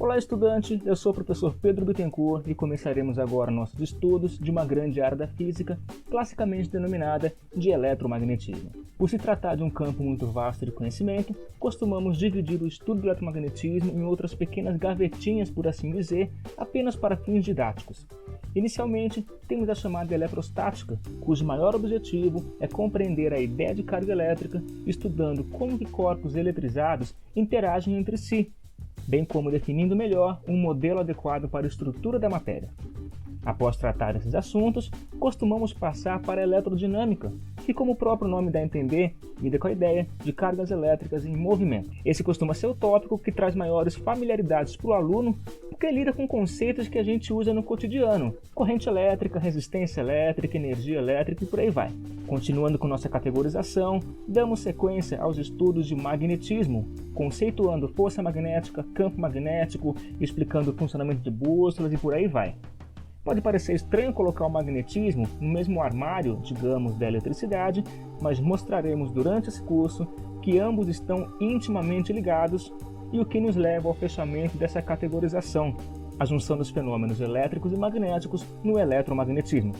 Olá, estudante! Eu sou o professor Pedro Bittencourt e começaremos agora nossos estudos de uma grande área da física, classicamente denominada de eletromagnetismo. Por se tratar de um campo muito vasto de conhecimento, costumamos dividir o estudo do eletromagnetismo em outras pequenas gavetinhas, por assim dizer, apenas para fins didáticos. Inicialmente, temos a chamada eletrostática, cujo maior objetivo é compreender a ideia de carga elétrica, estudando como que corpos eletrizados interagem entre si, bem como definindo melhor um modelo adequado para a estrutura da matéria. Após tratar esses assuntos, costumamos passar para a eletrodinâmica, que, como o próprio nome dá a entender, lida com a ideia de cargas elétricas em movimento. Esse costuma ser o tópico que traz maiores familiaridades para o aluno, porque lida com conceitos que a gente usa no cotidiano: corrente elétrica, resistência elétrica, energia elétrica e por aí vai. Continuando com nossa categorização, damos sequência aos estudos de magnetismo, conceituando força magnética, campo magnético, explicando o funcionamento de bússolas e por aí vai. Pode parecer estranho colocar o magnetismo no mesmo armário, digamos, da eletricidade, mas mostraremos durante esse curso que ambos estão intimamente ligados e o que nos leva ao fechamento dessa categorização, a junção dos fenômenos elétricos e magnéticos no eletromagnetismo.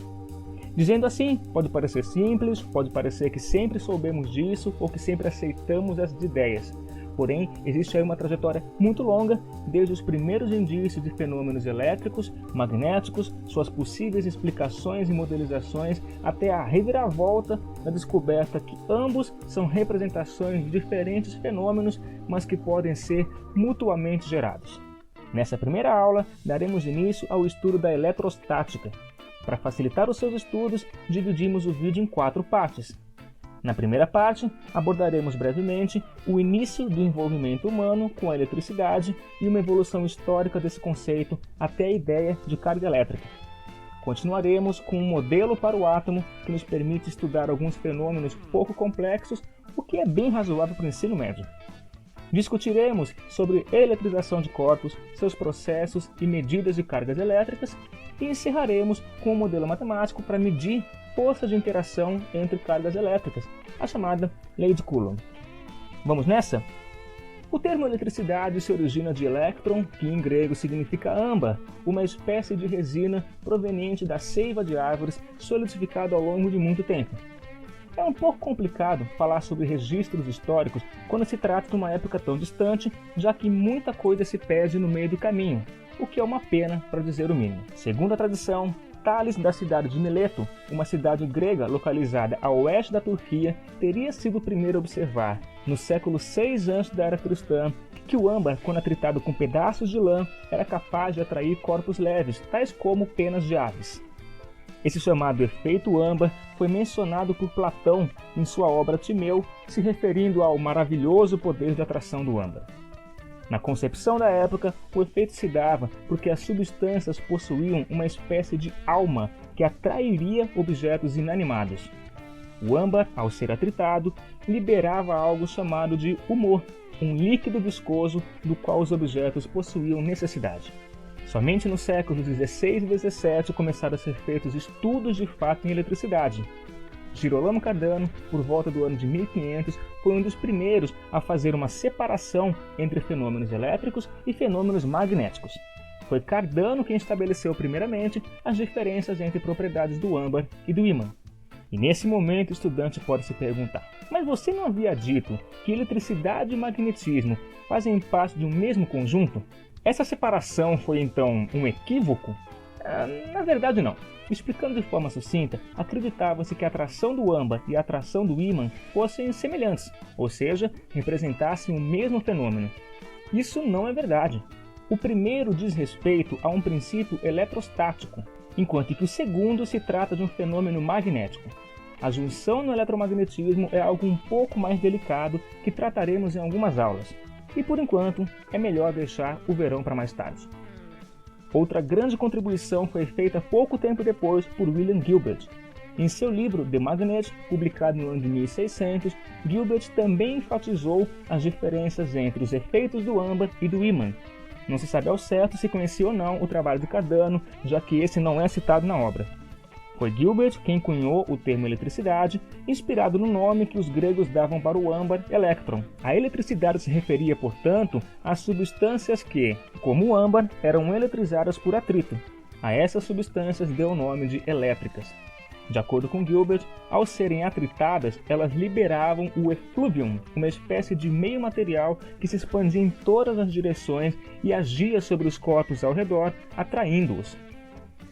Dizendo assim, pode parecer simples, pode parecer que sempre soubemos disso ou que sempre aceitamos essas ideias. Porém, existe aí uma trajetória muito longa, desde os primeiros indícios de fenômenos elétricos, magnéticos, suas possíveis explicações e modelizações, até a reviravolta da descoberta que ambos são representações de diferentes fenômenos, mas que podem ser mutuamente gerados. Nessa primeira aula, daremos início ao estudo da eletrostática. Para facilitar os seus estudos, dividimos o vídeo em 4 partes. Na primeira parte, abordaremos brevemente o início do envolvimento humano com a eletricidade e uma evolução histórica desse conceito até a ideia de carga elétrica. Continuaremos com um modelo para o átomo que nos permite estudar alguns fenômenos pouco complexos, o que é bem razoável para o ensino médio. Discutiremos sobre eletrização de corpos, seus processos e medidas de cargas elétricas e encerraremos com um modelo matemático para medir força de interação entre cargas elétricas, a chamada Lei de Coulomb. Vamos nessa? O termo eletricidade se origina de elétron, que em grego significa âmbar, uma espécie de resina proveniente da seiva de árvores solidificada ao longo de muito tempo. É um pouco complicado falar sobre registros históricos quando se trata de uma época tão distante, já que muita coisa se perde no meio do caminho, o que é uma pena, para dizer o mínimo. Segundo a tradição, Tales, da cidade de Mileto, uma cidade grega localizada a oeste da Turquia, teria sido o primeiro a observar, no século 6 a.C. da era cristã, que o âmbar, quando atritado com pedaços de lã, era capaz de atrair corpos leves, tais como penas de aves. Esse chamado efeito âmbar foi mencionado por Platão em sua obra Timeu, se referindo ao maravilhoso poder de atração do âmbar. Na concepção da época, o efeito se dava porque as substâncias possuíam uma espécie de alma que atrairia objetos inanimados. O âmbar, ao ser atritado, liberava algo chamado de humor, um líquido viscoso do qual os objetos possuíam necessidade. Somente nos séculos XVI e XVII começaram a ser feitos estudos de fato em eletricidade. Girolamo Cardano, por volta do ano de 1500, foi um dos primeiros a fazer uma separação entre fenômenos elétricos e fenômenos magnéticos. Foi Cardano quem estabeleceu primeiramente as diferenças entre propriedades do âmbar e do ímã. E nesse momento o estudante pode se perguntar: mas você não havia dito que eletricidade e magnetismo fazem parte de um mesmo conjunto? Essa separação foi então um equívoco? Na verdade não. Explicando de forma sucinta, acreditava-se que a atração do âmbar e a atração do ímã fossem semelhantes, ou seja, representassem o mesmo fenômeno. Isso não é verdade. O primeiro diz respeito a um princípio eletrostático, enquanto que o segundo se trata de um fenômeno magnético. A junção no eletromagnetismo é algo um pouco mais delicado que trataremos em algumas aulas, e por enquanto é melhor deixar o verão para mais tarde. Outra grande contribuição foi feita pouco tempo depois por William Gilbert. Em seu livro The Magnet, publicado no ano de 1600, Gilbert também enfatizou as diferenças entre os efeitos do âmbar e do ímã. Não se sabe ao certo se conhecia ou não o trabalho de Cardano, já que esse não é citado na obra. Foi Gilbert quem cunhou o termo eletricidade, inspirado no nome que os gregos davam para o âmbar, electron. A eletricidade se referia, portanto, às substâncias que, como o âmbar, eram eletrizadas por atrito. A essas substâncias deu o nome de elétricas. De acordo com Gilbert, ao serem atritadas, elas liberavam o effluvium, uma espécie de meio material que se expandia em todas as direções e agia sobre os corpos ao redor, atraindo-os.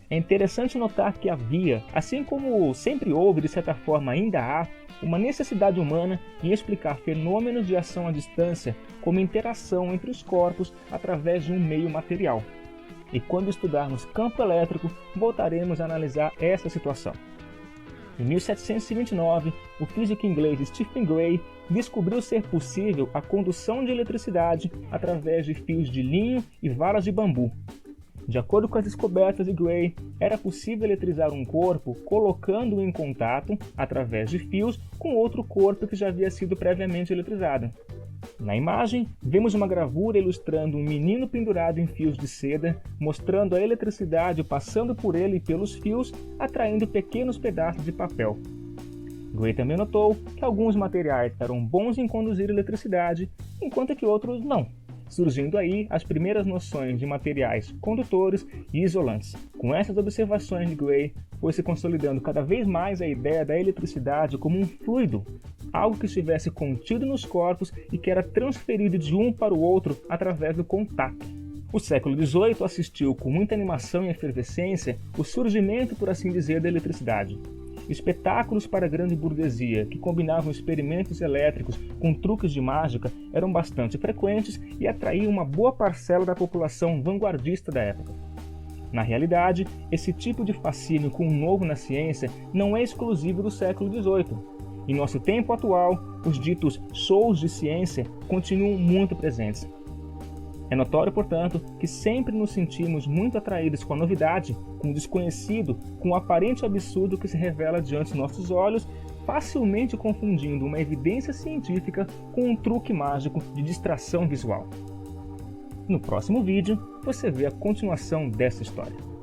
É interessante notar que havia, assim como sempre houve, de certa forma ainda há, uma necessidade humana em explicar fenômenos de ação à distância como interação entre os corpos através de um meio material. E quando estudarmos campo elétrico, voltaremos a analisar essa situação. Em 1729, o físico inglês Stephen Gray descobriu ser possível a condução de eletricidade através de fios de linho e varas de bambu. De acordo com as descobertas de Gray, era possível eletrizar um corpo colocando-o em contato, através de fios, com outro corpo que já havia sido previamente eletrizado. Na imagem, vemos uma gravura ilustrando um menino pendurado em fios de seda, mostrando a eletricidade passando por ele e pelos fios, atraindo pequenos pedaços de papel. Gray também notou que alguns materiais eram bons em conduzir eletricidade, enquanto que outros não, surgindo aí as primeiras noções de materiais condutores e isolantes. Com essas observações de Gray, foi se consolidando cada vez mais a ideia da eletricidade como um fluido, algo que estivesse contido nos corpos e que era transferido de um para o outro através do contato. O século XVIII assistiu com muita animação e efervescência o surgimento, por assim dizer, da eletricidade. Espetáculos para a grande burguesia, que combinavam experimentos elétricos com truques de mágica, eram bastante frequentes e atraíam uma boa parcela da população vanguardista da época. Na realidade, esse tipo de fascínio com o novo na ciência não é exclusivo do século XVIII. Em nosso tempo atual, os ditos shows de ciência continuam muito presentes. É notório, portanto, que sempre nos sentimos muito atraídos com a novidade, com o desconhecido, com o aparente absurdo que se revela diante de nossos olhos, facilmente confundindo uma evidência científica com um truque mágico de distração visual. No próximo vídeo, você vê a continuação dessa história.